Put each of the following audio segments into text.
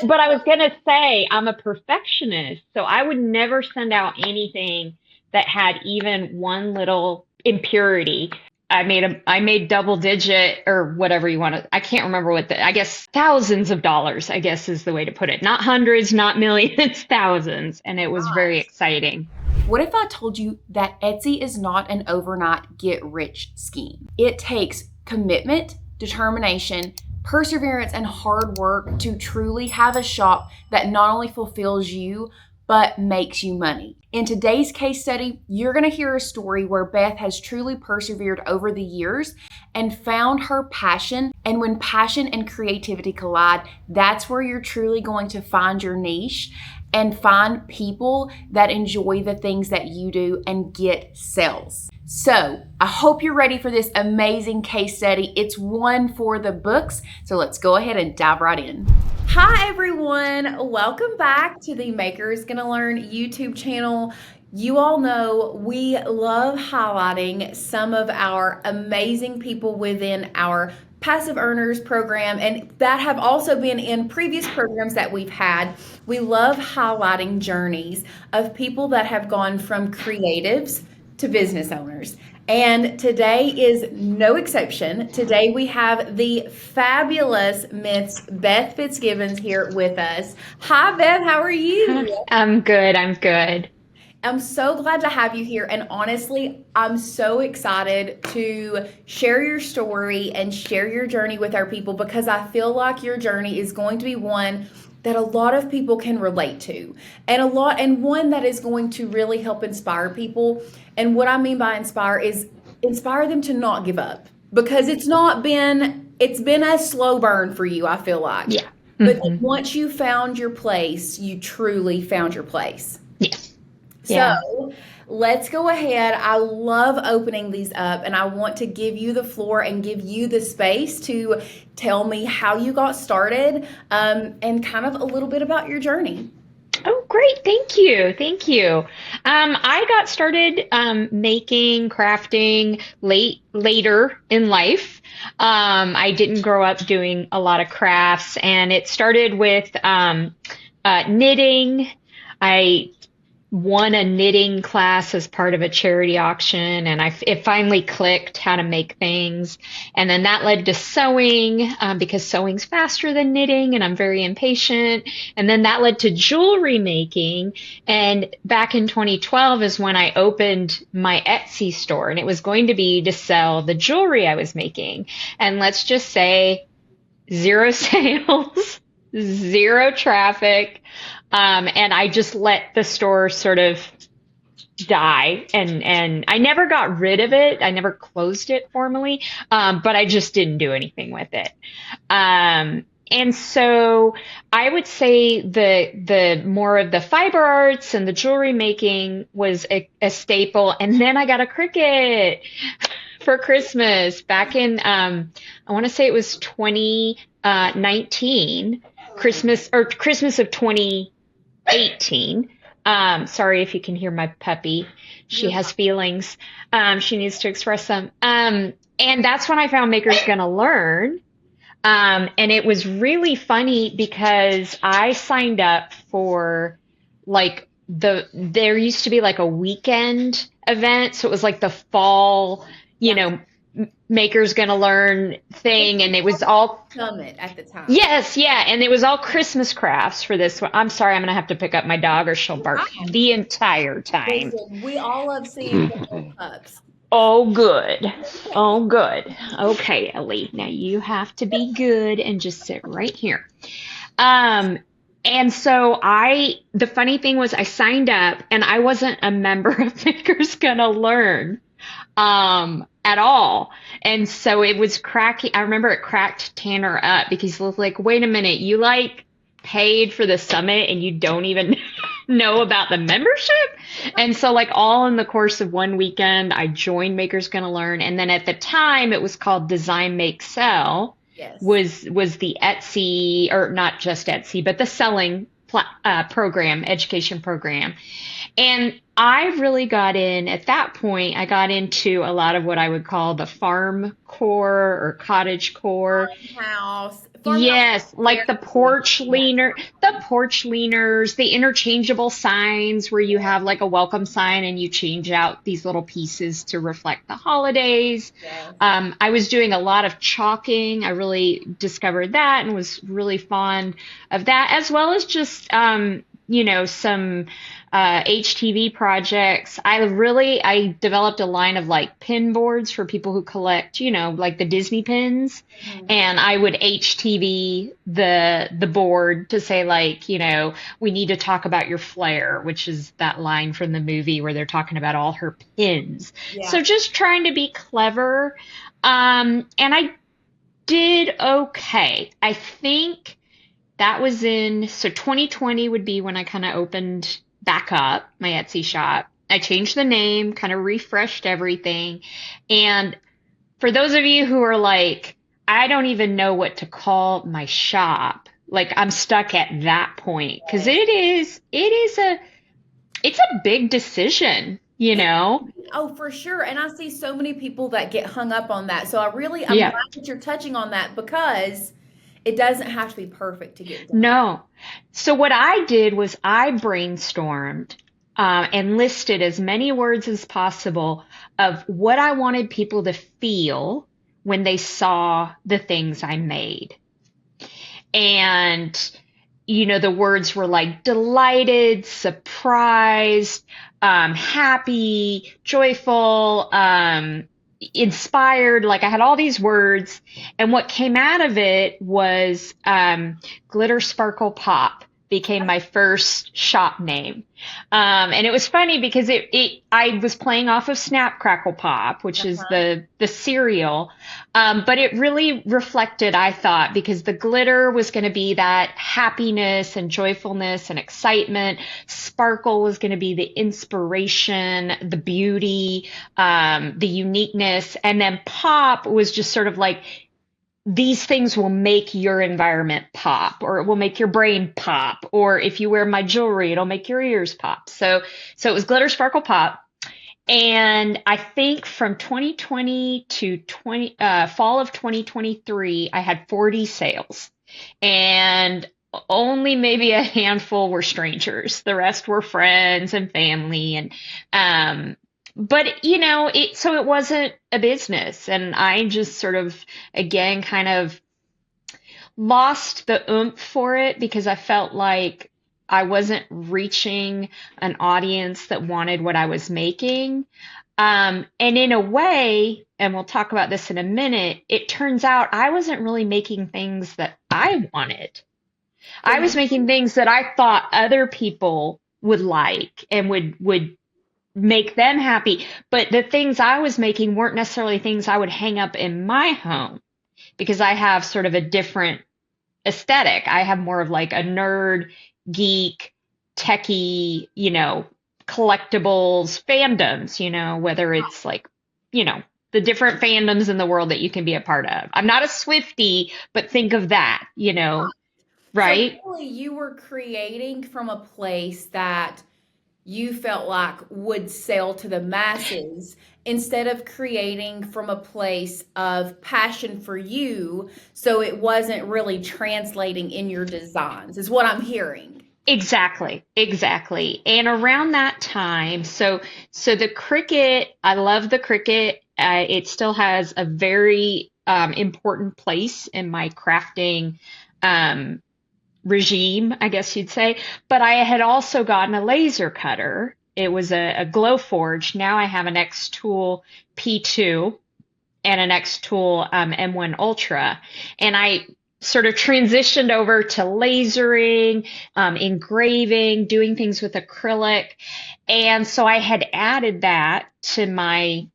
but I was gonna say I'm a perfectionist, so I would never send out anything that had even one little impurity. I made double digit or whatever you want to, I can't remember I guess thousands of dollars, I guess is the way to put it. Not hundreds, not millions, thousands. And it was very exciting. What if I told you that Etsy is not an overnight get rich scheme? It takes commitment, determination, perseverance, and hard work to truly have a shop that not only fulfills you, but makes you money. In today's case study, you're going to hear a story where Beth has truly persevered over the years and found her passion. And when passion and creativity collide, that's where you're truly going to find your niche and find people that enjoy the things that you do and get sales. So I hope you're ready for this amazing case study. It's one for the books. So let's go ahead and dive right in. Hi everyone, welcome back to the Makers Gonna Learn YouTube channel. You all know we love highlighting some of our amazing people within our Passive Earners program, and that have also been in previous programs that we've had. We love highlighting journeys of people that have gone from creatives to business owners. And today is no exception. Today we have the fabulous Miss Beth Fitzgibbons here with us. Hi, Beth. How are you? I'm good. I'm good. I'm so glad to have you here. And honestly, I'm so excited to share your story and share your journey with our people, because I feel like your journey is going to be one that a lot of people can relate to, and one that is going to really help inspire people. And what I mean by inspire is inspire them to not give up, because it's been a slow burn for you, I feel like. Yeah. But once you found your place, you truly found your place. Yes. So let's go ahead. I love opening these up, and I want to give you the floor and give you the space to tell me how you got started, and kind of a little bit about your journey. Oh, great. Thank you. Thank you. I got started making, crafting later in life. I didn't grow up doing a lot of crafts, and it started with knitting. I won a knitting class as part of a charity auction, and it finally clicked how to make things. And then that led to sewing, because sewing's faster than knitting, and I'm very impatient. And then that led to jewelry making. And back in 2012 is when I opened my Etsy store, and it was going to be to sell the jewelry I was making. And let's just say 0 sales, 0 traffic. And I just let the store sort of die, and I never got rid of it. I never closed it formally, but I just didn't do anything with it. And so I would say the more of the fiber arts and the jewelry making was a staple. And then I got a Cricut for Christmas back in, I want to say it was 2019, Christmas of 2018. Sorry if you can hear my puppy. She has feelings. She needs to express them. And that's when I found Makers Gonna Learn. And it was really funny because I signed up for there used to be like a weekend event. So it was like the fall, Makers Gonna Learn thing, and it was all Summit at the time. Yes, yeah, and it was all Christmas crafts for this one. I'm sorry, I'm gonna have to pick up my dog or she'll bark the entire time. Listen, we all love seeing the pups. Oh, good. Oh, good. Okay, Ellie, now you have to be good and just sit right here. And so the funny thing was I signed up and I wasn't a member of Makers Gonna Learn. At all. And so it was cracking. I remember it cracked Tanner up because he was like, wait a minute, you paid for the summit and you don't even know about the membership? And so all in the course of one weekend, I joined Makers Gonna Learn. And then at the time it was called Design Make Sell. Yes. was the Etsy, or not just Etsy, but the selling program, education program. And I really at that point, I got into a lot of what I would call the farm core or cottage core. farmhouse is Yes, like very big in that the time. porch leaners, the interchangeable signs where you have like a welcome sign and you change out these little pieces to reflect the holidays. Yes. I was doing a lot of chalking. I really discovered that and was really fond of that, as well as just some HTV projects. I developed a line of like pin boards for people who collect, like the Disney pins, Mhm. and I would HTV the board to say like, we need to talk about your flair, which is that line from the movie where they're talking about all her pins. So Yeah. just trying to be clever. And I did okay. I think that was so 2020 would be when I kind of opened back up my Etsy shop. I changed the name, kind of refreshed everything. And for those of you who are like, I don't even know what to call my shop, like I'm stuck at that point because Yes. it's a big decision, you It, know? oh, for sure. And I see so many people that get hung up on that. So I'm Yeah. glad that you're touching on that because it doesn't have to be perfect to get done. No. So what I did was I brainstormed and listed as many words as possible of what I wanted people to feel when they saw the things I made. And, the words were like delighted, surprised, happy, joyful, inspired. Like I had all these words. And what came out of it was glitter, sparkle, pop became my first shop name. And it was funny because I was playing off of Snap Crackle Pop, which is Uh-huh. the cereal. But it really reflected, I thought, because the glitter was going to be that happiness and joyfulness and excitement. Sparkle was going to be the inspiration, the beauty, the uniqueness. And then pop was just sort of like, these things will make your environment pop, or it will make your brain pop, or if you wear my jewelry, it'll make your ears pop. So it was glitter, sparkle, pop. And I think from 2020 to fall of 2023, I had 40 sales, and only maybe a handful were strangers. The rest were friends and family, and but it wasn't a business, and I just sort of again kind of lost the oomph for it because I felt like I wasn't reaching an audience that wanted what I was making. And in a way, and we'll talk about this in a minute, it turns out I wasn't really making things that I wanted. So I was making things that I thought other people would like and would make them happy. But the things I was making weren't necessarily things I would hang up in my home because I have sort of a different aesthetic. I have more of like a nerd, geek, techie, collectibles, fandoms, whether it's like, the different fandoms in the world that you can be a part of. I'm not a Swiftie, but think of that, So right? really you were creating from a place that you felt like would sell to the masses instead of creating from a place of passion for you, so it wasn't really translating in your designs, is what I'm hearing. Exactly, exactly. And around that time, so the Cricut, I love the Cricut. It still has a very important place in my crafting um, regime, I guess you'd say. But I had also gotten a laser cutter. It was a glow forge. Now I have an X Tool P2 and an X Tool M1 Ultra. And I sort of transitioned over to lasering, engraving, doing things with acrylic. And so I had added that to my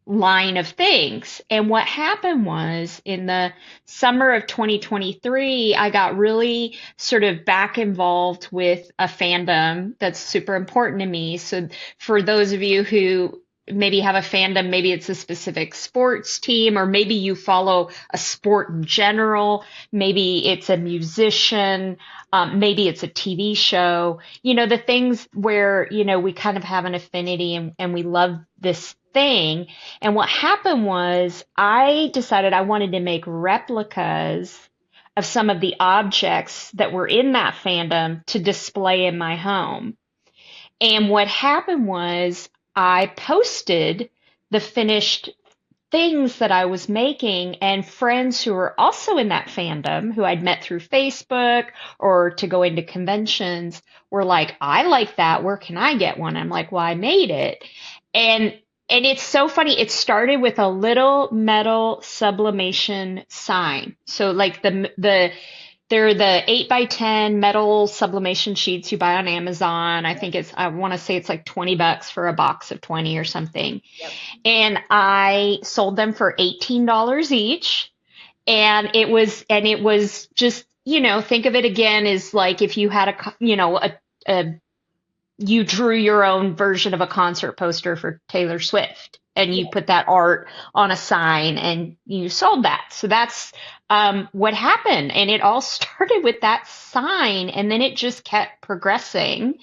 line of things. And what happened was in the summer of 2023, I got really sort of back involved with a fandom that's super important to me. So for those of you who maybe have a fandom, maybe it's a specific sports team, or maybe you follow a sport in general, maybe it's a musician, maybe it's a TV show, the things where, we kind of have an affinity and we love this thing. And what happened was I decided I wanted to make replicas of some of the objects that were in that fandom to display in my home. And what happened was I posted the finished things that I was making, and friends who were also in that fandom, who I'd met through Facebook or to go into conventions, were like, I like that. Where can I get one? I'm like, well, I made it. And it's so funny. It started with a little metal sublimation sign. So like they're the 8x10 metal sublimation sheets you buy on Amazon. I want to say it's like $20 for a box of 20 or something. Yep. And I sold them for $18 each. And it was just, think of it again as like if you had you drew your own version of a concert poster for Taylor Swift, and you put that art on a sign and you sold that. So that's what happened. And it all started with that sign, and then it just kept progressing,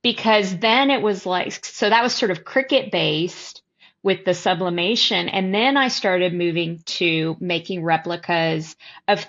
because then it was like, so that was sort of Cricut based with the sublimation. And then I started moving to making replicas of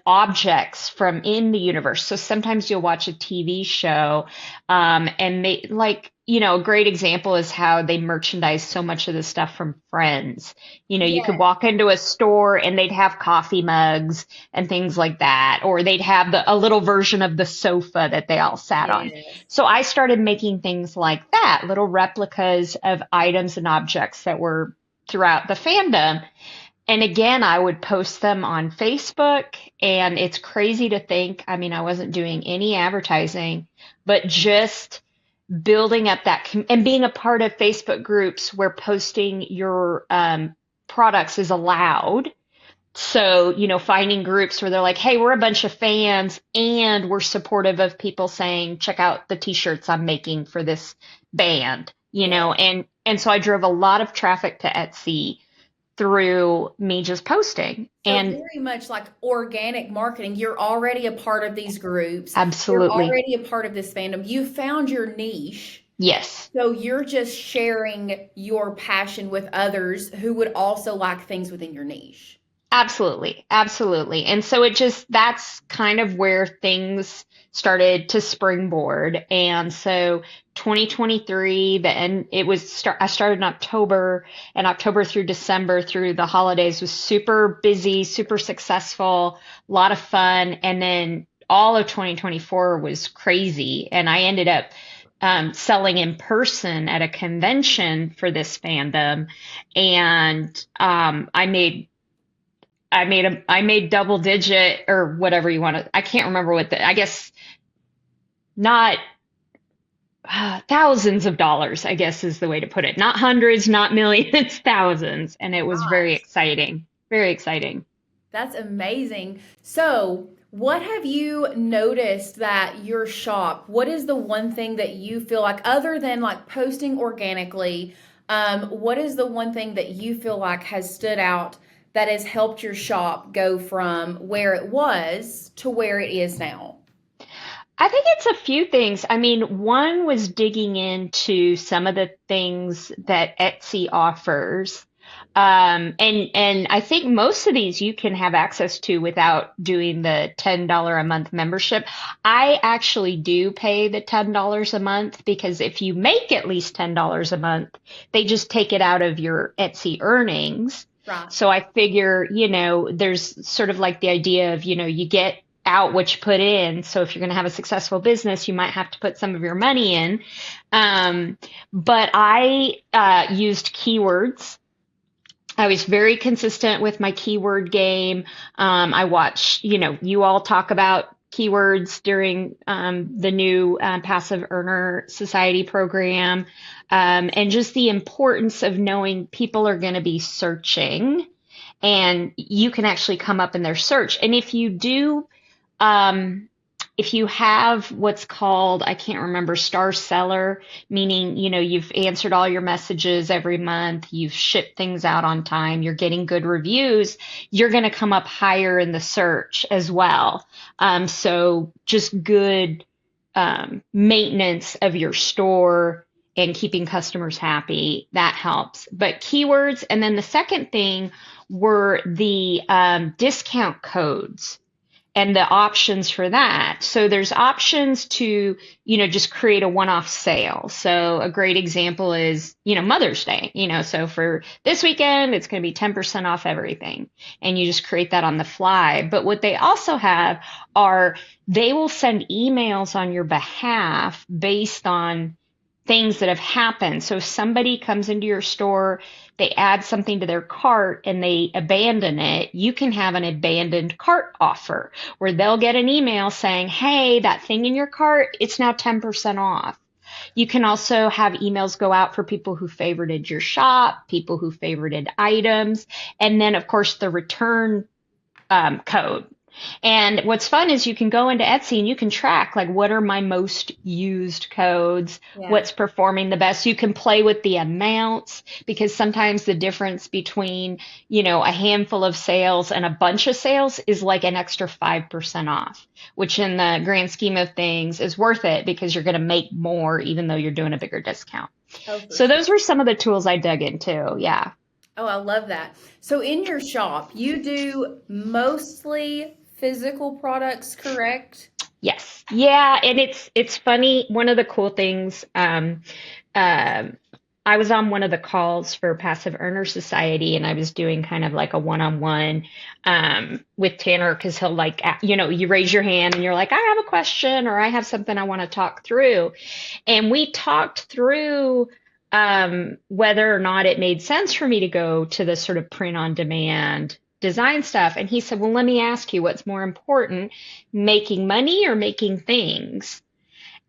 objects from in the universe. So sometimes you'll watch a TV show, and they like, a great example is how they merchandise so much of the stuff from Friends. You could walk into a store and they'd have coffee mugs and things like that, or they'd have a little version of the sofa that they all sat on. So I started making things like that, little replicas of items and objects that were throughout the fandom. And again, I would post them on Facebook, and it's crazy to think, I wasn't doing any advertising, but just building up that and being a part of Facebook groups where posting your products is allowed. So, finding groups where they're like, hey, we're a bunch of fans and we're supportive of people saying, check out the t-shirts I'm making for this band, and so I drove a lot of traffic to Etsy through me just posting. So and very much like organic marketing. You're already a part of these groups. Absolutely. You're already a part of this fandom. You found your niche. Yes. So you're just sharing your passion with others who would also like things within your niche. Absolutely. Absolutely. And so that's kind of where things started to springboard. And so 2023, I started in October, and October through December through the holidays was super busy, super successful, a lot of fun. And then all of 2024 was crazy. And I ended up selling in person at a convention for this fandom. And I made double digit, or whatever you want to, I can't remember I guess not thousands of dollars, I guess is the way to put it. Not hundreds, not millions, thousands. And it was very exciting. Very exciting. That's amazing. So what have you noticed that your shop, what is the one thing that you feel like, other than like posting organically, what is the one thing that you feel like has stood out that has helped your shop go from where it was to where it is now? I think it's a few things. One was digging into some of the things that Etsy offers. And I think most of these you can have access to without doing the $10 a month membership. I actually do pay the $10 a month, because if you make at least $10 a month, they just take it out of your Etsy earnings. Right. So I figure, there's sort of like the idea of, you get out what you put in. So if you're going to have a successful business, you might have to put some of your money in. But I used keywords. I was very consistent with my keyword game. I watched, you all talk about keywords during the new Passive Earner Society program, and just the importance of knowing people are going to be searching, and you can actually come up in their search. And if you do, if you have what's called, I can't remember, star seller, meaning, you've answered all your messages every month, you've shipped things out on time, you're getting good reviews, you're going to come up higher in the search as well. So just good maintenance of your store and keeping customers happy, that helps. But keywords, and then the second thing were the discount codes. and the options for that. So there's options to, just create a one-off sale. So a great example is, Mother's Day, so for this weekend, it's going to be 10% off everything. And you just create that on the fly. But what they also have are they will send emails on your behalf based on things that have happened. So if somebody comes into your store, they add something to their cart and they abandon it, you can have an abandoned cart offer where they'll get an email saying, hey, that thing in your cart, it's now 10% off. You can also have emails go out for people who favorited your shop, people who favorited items, and then, of course, the return code. And what's fun is you can go into Etsy and you can track like what are my most used codes, what's performing the best. You can play with the amounts because sometimes the difference between, a handful of sales and a bunch of sales is like an extra 5% off, which in the grand scheme of things is worth it because you're going to make more even though you're doing a bigger discount. So those were some of the tools I dug into. Yeah. Oh, I love that. So in your shop, you do mostly physical products, correct? Yes. Yeah. And it's funny. One of the cool things, I was on one of the calls for Passive Earner Society and I was doing kind of like a one-on-one, with Tanner because he'll like, you raise your hand and you're like, I have a question or I have something I want to talk through. And we talked through, whether or not it made sense for me to go to the sort of print on demand design stuff. And he said, well, let me ask you what's more important, making money or making things?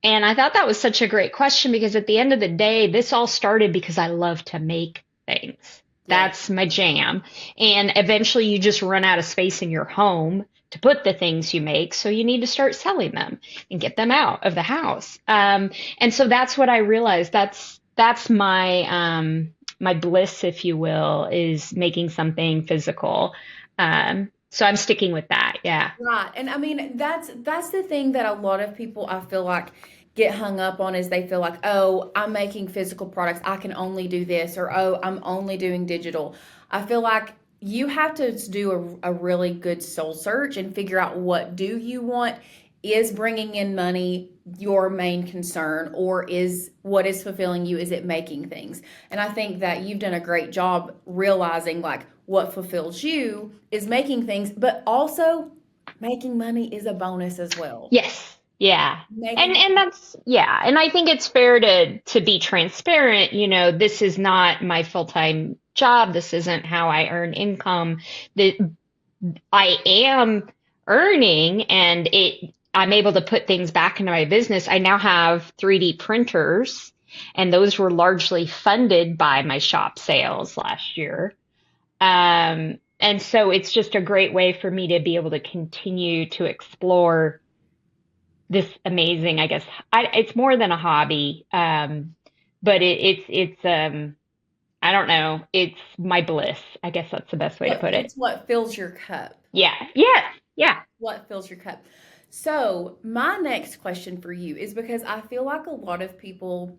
And I thought that was such a great question because at the end of the day, this all started because I love to make things. That's my jam. And eventually you just run out of space in your home to put the things you make. So you need to start selling them and get them out of the house. And so that's what I realized. That's my, my bliss, if you will, is making something physical. So I'm sticking with that. Yeah. Right. And I mean, that's the thing that a lot of people I feel like get hung up on is they feel like, oh, I'm making physical products. I can only do this, or oh, I'm only doing digital. I feel like you have to do a really good soul search and figure out what do you want. Is bringing in money your main concern, or is what is fulfilling you? Is it making things? And I think that you've done a great job realizing like what fulfills you is making things, but also making money is a bonus as well. Yes. Yeah. And that's, yeah. And I think it's fair to be transparent. This is not my full-time job. This isn't how I earn income. That I am earning and I'm able to put things back into my business. I now have 3D printers, and those were largely funded by my shop sales last year. And so it's just a great way for me to be able to continue to explore this amazing, I guess, it's more than a hobby, but it's I don't know, it's my bliss. I guess that's the best way to put it. It's what fills your cup. Yeah. Yes. Yeah. What fills your cup. So my next question for you is because I feel like a lot of people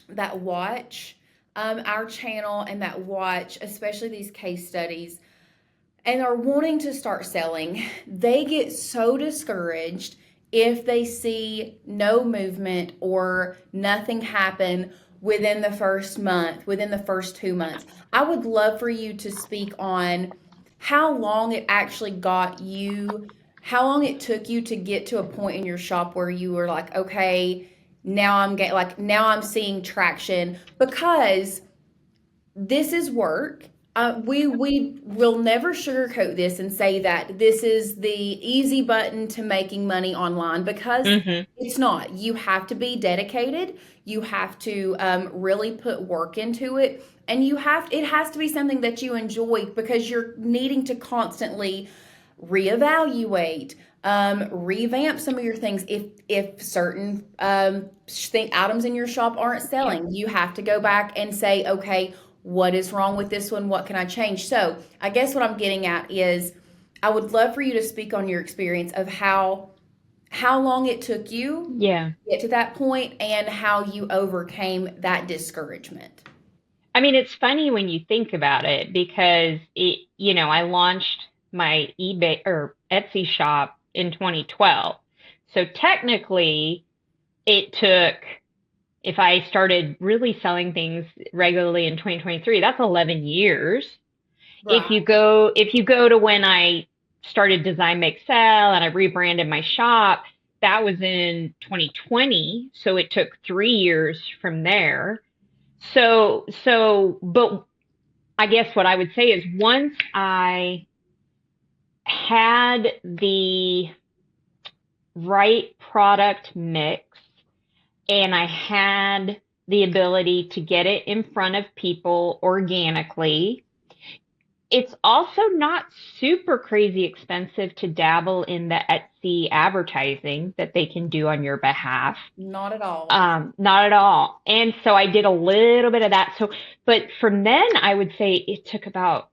that watch our channel and that watch, especially these case studies, and are wanting to start selling, they get so discouraged if they see no movement or nothing happen within the first month, within the first 2 months. I would love for you to speak on how long it actually got you, how long it took you to get to a point in your shop where you were like, okay, now I'm seeing traction, because this is work. We will never sugarcoat this and say that this is the easy button to making money online, because it's not. You have to be dedicated. You have to really put work into it, and it has to be something that you enjoy, because you're needing to constantly reevaluate, revamp some of your things. If certain items in your shop aren't selling, you have to go back and say, okay, what is wrong with this one? What can I change? So I guess what I'm getting at is I would love for you to speak on your experience of how long it took you to get to that point and how you overcame that discouragement. I mean, it's funny when you think about it, because I launched my eBay or Etsy shop in 2012. So technically, it took, if I started really selling things regularly in 2023, that's 11 years. Right. If you go to when I started Design Make Sell and I rebranded my shop, that was in 2020, so it took 3 years from there. But I guess what I would say is once I had the right product mix and I had the ability to get it in front of people organically. It's also not super crazy expensive to dabble in the Etsy advertising that they can do on your behalf. Not at all. Not at all. And so I did a little bit of that. So, but from then I would say it took about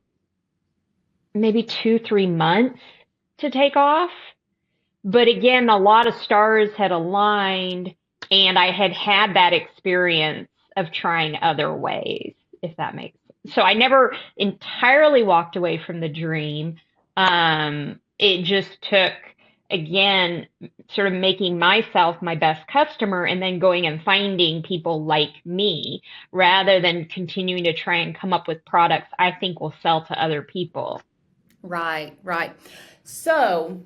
maybe 2, 3 months to take off. But again, a lot of stars had aligned and I had had that experience of trying other ways, if that makes sense. So I never entirely walked away from the dream. It just took, again, sort of making myself my best customer and then going and finding people like me rather than continuing to try and come up with products I think will sell to other people. Right, right. So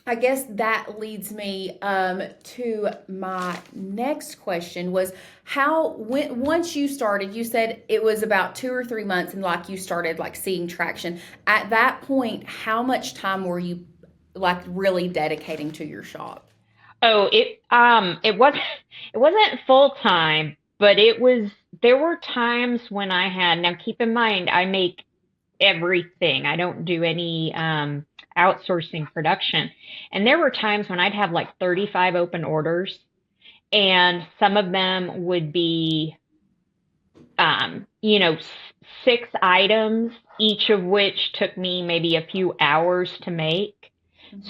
I guess that leads me to my next question was once you started, you said it was about 2 or 3 months and like you started like seeing traction. At that point, how much time were you like really dedicating to your shop? Oh, it wasn't full time, but it was there were times when I had, now keep in mind I make everything. I don't do any outsourcing production. And there were times when I'd have like 35 open orders and some of them would be you know, 6 items, each of which took me maybe a few hours to make. Mhm.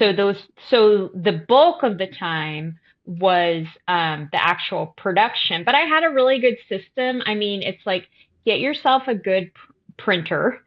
So the bulk of the time was the actual production, but I had a really good system. I mean, it's like get yourself a good printer.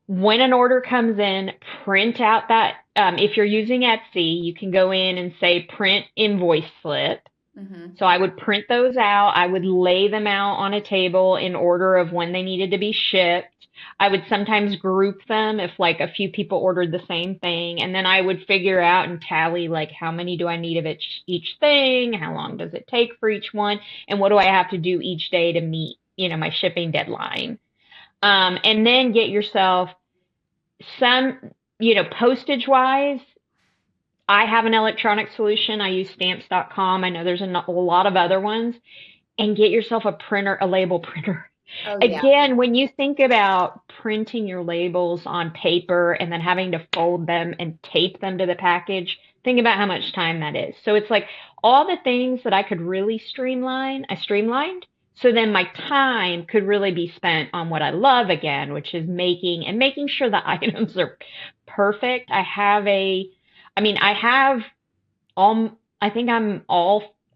When an order comes in, print out that. If you're using Etsy, you can go in and say print invoice slip. Mhm. So I would print those out. I would lay them out on a table in order of when they needed to be shipped. I would sometimes group them if like a few people ordered the same thing. And then I would figure out and tally like how many do I need of each thing? How long does it take for each one? And what do I have to do each day to meet, my shipping deadline? And then get yourself some, postage wise, I have an electronic solution. I use stamps.com. I know there's a lot of other ones. And get yourself a printer, a label printer. Oh yeah. Again, when you think about printing your labels on paper and then having to fold them and tape them to the package, think about how much time that is. So it's like all the things that I could really streamline, I streamlined. So then my time could really be spent on what I love again, which is making sure the items are perfect. I have I think I'm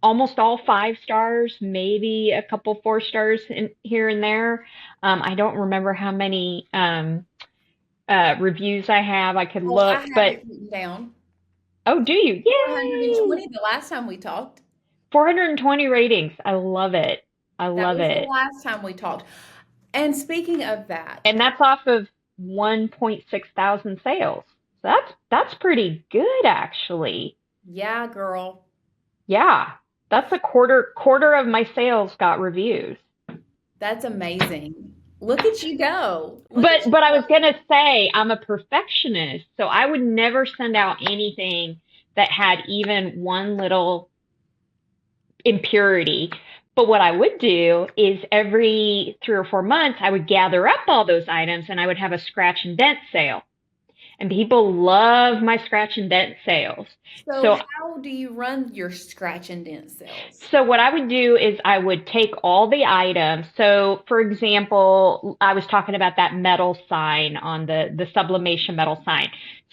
almost all 5 stars, maybe a couple 4 stars in here and there. I don't remember how many reviews I have. I could Oh, I look, have but it written down. oh, do you? Yay! 420 the last time we talked. 420 ratings. I love it. I That love was the it. last time we talked. And speaking of that, And that's off of 1.6 thousand sales. So that's pretty good actually. yeah, girl, Yeah. That's a quarter of my sales got reviews. that's amazing. Look at you go. Look at But you I was go. gonna say I'm a perfectionist, so I would never send out anything that had even one little impurity. But what I would do is every 3 or 4 months, I would gather up all those items and I would have a scratch and dent sale. And people love my scratch and dent sales. So, So how do you run your scratch and dent sales? So what I would do is I would take all the items. So for example, I was talking about that metal sign on the sublimation metal sign.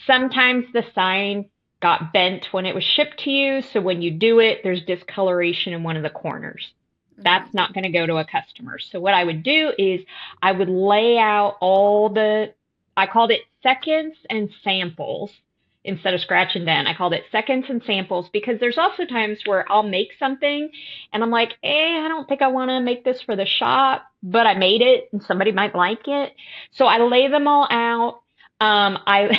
Sometimes the sign got bent when it was shipped to you. So when you do it, there's discoloration in one of the corners. Mhm. That's not going to go to a customer. So what I would do is I would lay out I called it seconds and samples. instead of scratch and dent. I called it seconds and samples because there's also times where I'll make something and I'm like, I don't think I want to make this for the shop, but I made it and somebody might like it. So I lay them all out. I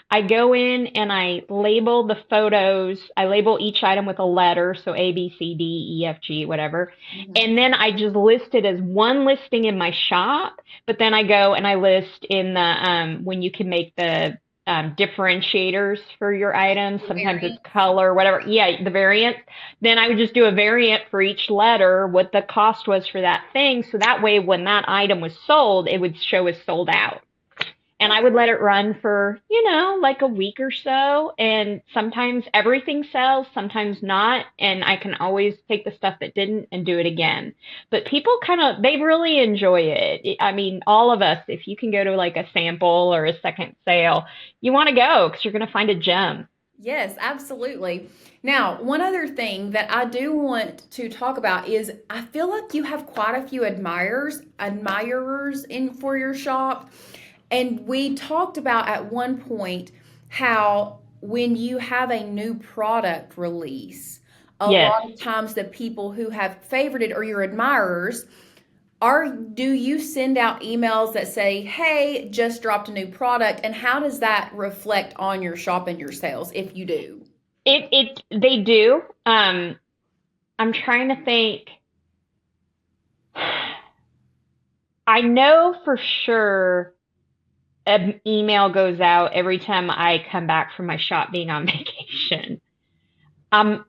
I go in and I label the photos. I label each item with a letter, so A, B, C, D, E, F, G, whatever. And then I just list it as one listing in my shop, but then I go and I list in the when you can make the differentiators for your items. Sometimes it's color, whatever. Yeah, the variant. Then I would just do a variant for each letter, what the cost was for that thing. So that way, when that item was sold, it would show as sold out. And I would let it run for, like a week or so. And sometimes everything sells, sometimes not. And I can always take the stuff that didn't and do it again. But people they really enjoy it. I mean, all of us, if you can go to like a sample or a second sale, you want to go because you're going to find a gem. Yes, absolutely. Now, one other thing that I do want to talk about is I feel like you have quite a few admirers in for your shop. And we talked about at one point how when you have a new product release, a lot of times the people who have favored it are your admirers. Do you send out emails that say, hey, just dropped a new product? And how does that reflect on your shop and your sales if you do? They do. I'm trying to think. I know for sure an email goes out every time I come back from my shop being on vacation. I'm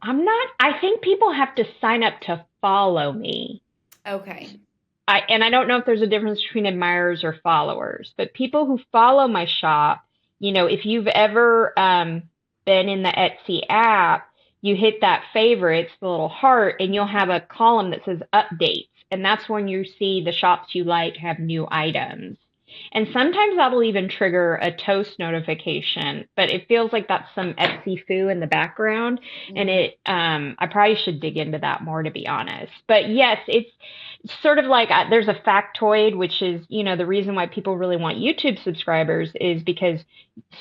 not, I think people have to sign up to follow me. Okay. And I don't know if there's a difference between admirers or followers, but people who follow my shop, if you've ever been in the Etsy app, you hit that favorites, the little heart, and you'll have a column that says updates. And that's when you see the shops you like have new items. And sometimes that'll even trigger a toast notification, but it feels like that's some Etsy foo in the background. And I probably should dig into that more, to be honest. But yes, it's sort of like there's a factoid, which is, the reason why people really want YouTube subscribers is because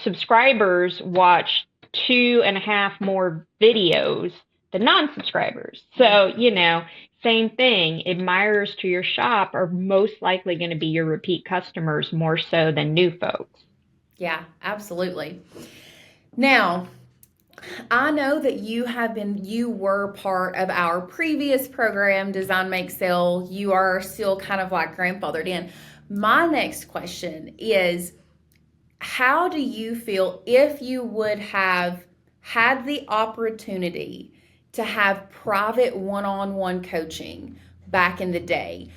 subscribers watch 2.5 more videos than non-subscribers. So, same thing. Admirers to your shop are most likely going to be your repeat customers more so than new folks. Yeah, absolutely. Now, I know that you were part of our previous program, Design Make Sell. You are still kind of like grandfathered in. My next question is, how do you feel if you would have had the opportunity to have private one-on-one coaching back in the day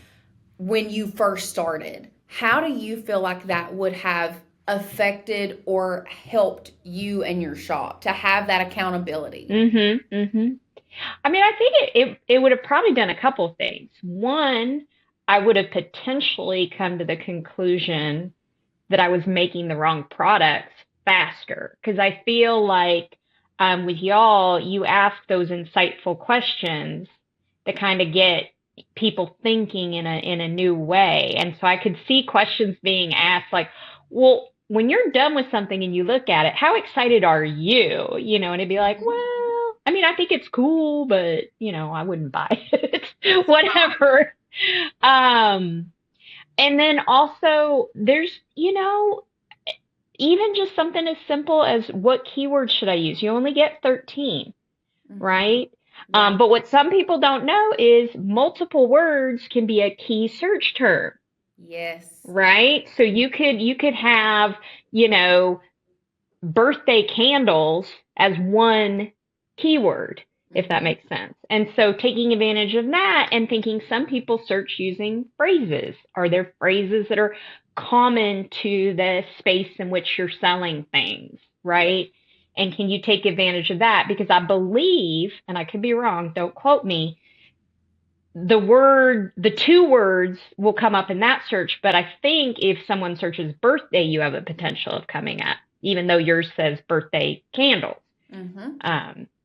when you first started? How do you feel like that would have affected or helped you and your shop to have that accountability? I mean, I think it would have probably done a couple of things. One, I would have potentially come to the conclusion that I was making the wrong products faster, because I feel like with y'all, you ask those insightful questions that kind of get people thinking in a new way. And so I could see questions being asked like, well, when you're done with something and you look at it, how excited are you? And it'd be like, well, I mean, I think it's cool, but I wouldn't buy it. Whatever. And then also there's, even just something as simple as what keywords should I use? You only get 13, right? Yeah. But what some people don't know is multiple words can be a key search term. Yes. Right? So you could have, birthday candles as one keyword, if that makes sense. And so taking advantage of that and thinking some people search using phrases. Are there phrases that are common to the space in which you're selling things, right? And can you take advantage of that? Because I believe, and I could be wrong, don't quote me, the 2 words will come up in that search. But I think if someone searches birthday, you have a potential of coming up, even though yours says birthday candles.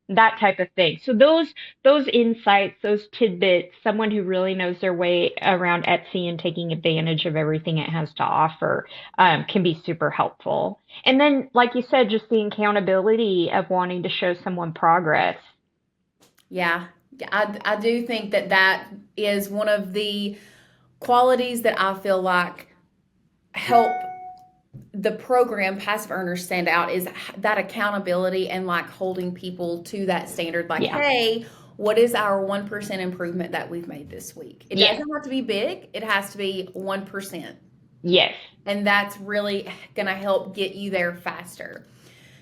that type of thing. So those insights, those tidbits, someone who really knows their way around Etsy and taking advantage of everything it has to offer, can be super helpful. And then, like you said, just the accountability of wanting to show someone progress. Yeah, I do think that that is one of the qualities that I feel like help the program passive earners stand out is that accountability and like holding people to that standard. Like, Yeah. hey, what is our 1% improvement that we've made this week? It Yeah. doesn't have to be big, it has to be 1%. Yes. And that's really going to help get you there faster.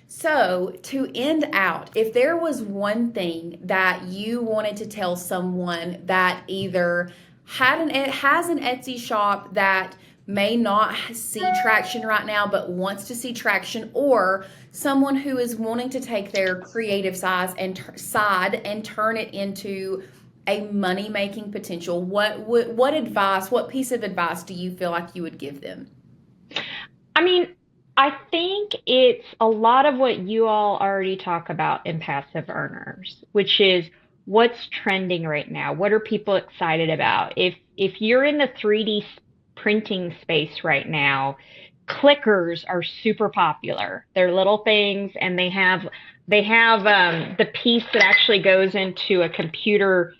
So, to end out, if there was one thing that you wanted to tell someone that either has an Etsy shop that may not see traction right now but wants to see traction, or someone who is wanting to take their creative side and turn it into a money making potential, what piece of advice do you feel like you would give them? I mean, I think it's a lot of what you all already talk about in passive earners, which is what's trending right now. What are people excited about? If you're in the 3D printing space right now, clickers are super popular. They're little things, and they have the piece that actually goes into a computer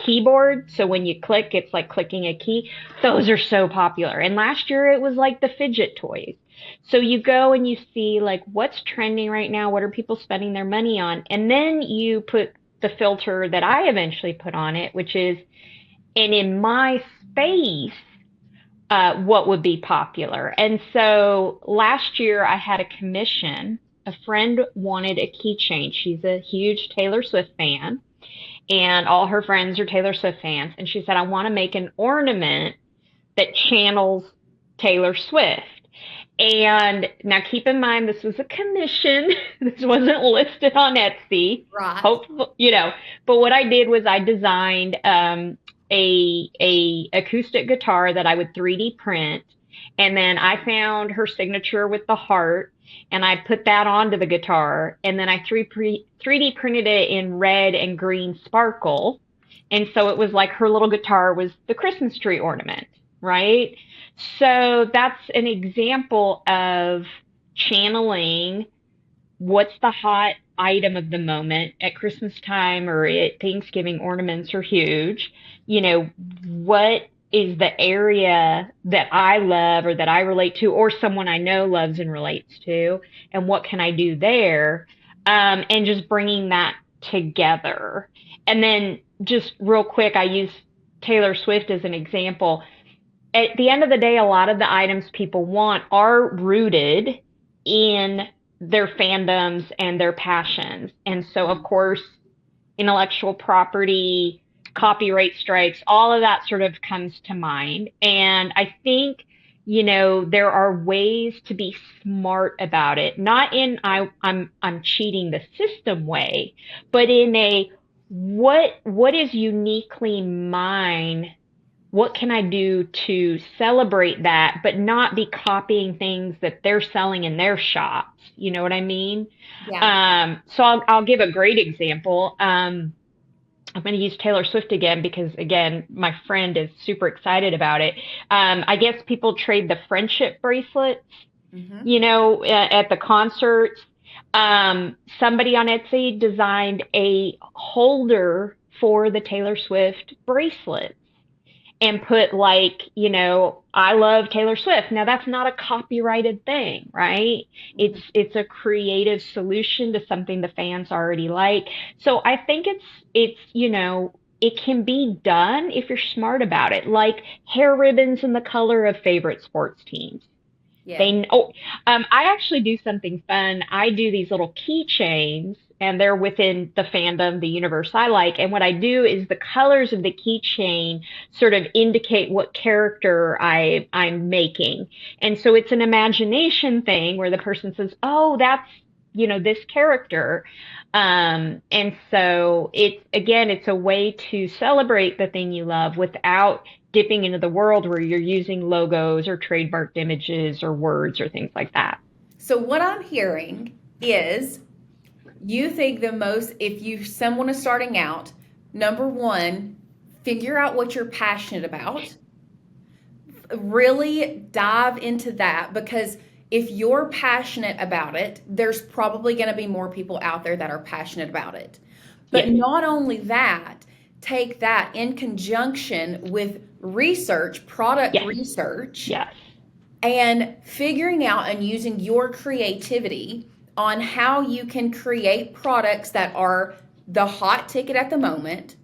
keyboard. So when you click, it's like clicking a key. Those are so popular. And last year it was like the fidget toys. So you go and you see like what's trending right now, what are people spending their money on, and then you put the filter that I eventually put on it, which is, and in my space, what would be popular. And so last year I had a commission. A friend wanted a keychain. She's a huge Taylor Swift fan, and all her friends are Taylor Swift fans. And she said, I want to make an ornament that channels Taylor Swift. And now keep in mind, this was a commission. This wasn't listed on Etsy. Right. Hopefully, but what I did was I designed a acoustic guitar that I would 3D print. And then I found her signature with the heart, and I put that onto the guitar. And then I 3D printed it in red and green sparkle. And so it was like her little guitar was the Christmas tree ornament, right? So that's an example of channeling what's the hot item of the moment at Christmas time or at Thanksgiving. Ornaments are huge. What is the area that I love or that I relate to or someone I know loves and relates to, and what can I do there? And just bringing that together. And then just real quick, I use Taylor Swift as an example. At the end of the day, a lot of the items people want are rooted in their fandoms and their passions. And so, of course, intellectual property, copyright strikes, all of that sort of comes to mind. And I think, there are ways to be smart about it, not in I'm cheating the system way, but in a what is uniquely mine, what can I do to celebrate that, but not be copying things that they're selling in their shops? You know what I mean? Yeah. So I'll give a great example. I'm going to use Taylor Swift again because, again, my friend is super excited about it. I guess people trade the friendship bracelets, at the concerts. Somebody on Etsy designed a holder for the Taylor Swift bracelet and put like, I love Taylor Swift. Now that's not a copyrighted thing, right? It's a creative solution to something the fans already like. So I think it's it can be done if you're smart about it, like hair ribbons in the color of favorite sports teams. Yeah. I actually do something fun. I do these little keychains, and they're within the fandom, the universe I like. And what I do is the colors of the keychain sort of indicate what character I'm making. And so it's an imagination thing where the person says, "Oh, that's this character." And so it's a way to celebrate the thing you love without dipping into the world where you're using logos or trademarked images or words or things like that. So what I'm hearing is You think the most, if someone is starting out, number one, figure out what you're passionate about. Really dive into that, because if you're passionate about it, there's probably going to be more people out there that are passionate about it. But Yes. not only that, take that in conjunction with research, product Yes. research, Yes. and figuring out and using your creativity on how you can create products that are the hot ticket at the moment,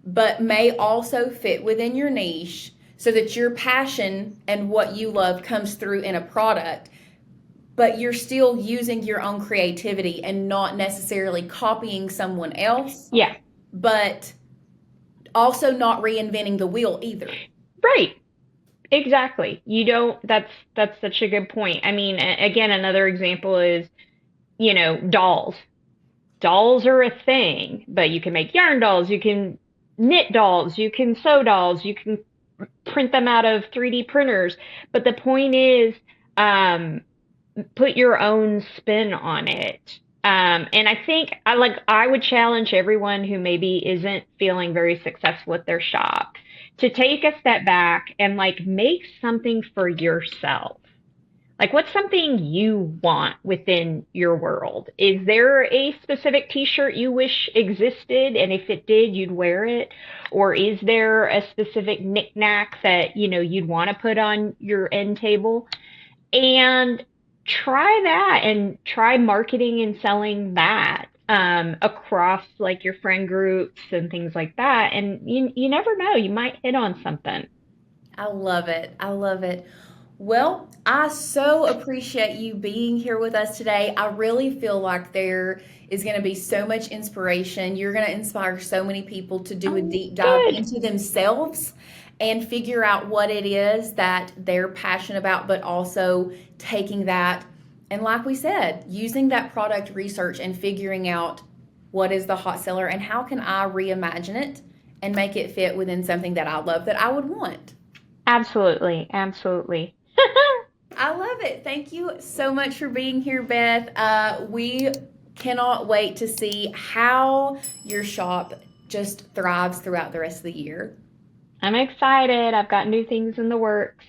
but may also fit within your niche, so that your passion and what you love comes through in a product, but you're still using your own creativity and not necessarily copying someone else, Yeah. but also not reinventing the wheel either. Right. Exactly. You don't, that's such a good point. I mean, again, another example is, dolls. Dolls are a thing, but you can make yarn dolls, you can knit dolls, you can sew dolls, you can print them out of 3D printers. But the point is, um, put your own spin on it. And I think I would challenge everyone who maybe isn't feeling very successful with their shop to take a step back and like make something for yourself. Like, what's something you want within your world? Is there a specific t-shirt you wish existed, and if it did, you'd wear it? Or is there a specific knickknack that, you'd want to put on your end table? And try that and try marketing and selling that across like your friend groups and things like that. And you never know, you might hit on something. I love it. I love it. Well, I so appreciate you being here with us today. I really feel like there is going to be so much inspiration. You're going to inspire so many people to do a Oh, deep dive good. into themselves and figure out what it is that they're passionate about, but also taking that and, like we said, using that product research and figuring out what is the hot seller and how can I reimagine it and make it fit within something that I love that I would want. Absolutely. Absolutely. I love it. Thank you so much for being here, Beth. We cannot wait to see how your shop just thrives throughout the rest of the year. I'm excited. I've got new things in the works.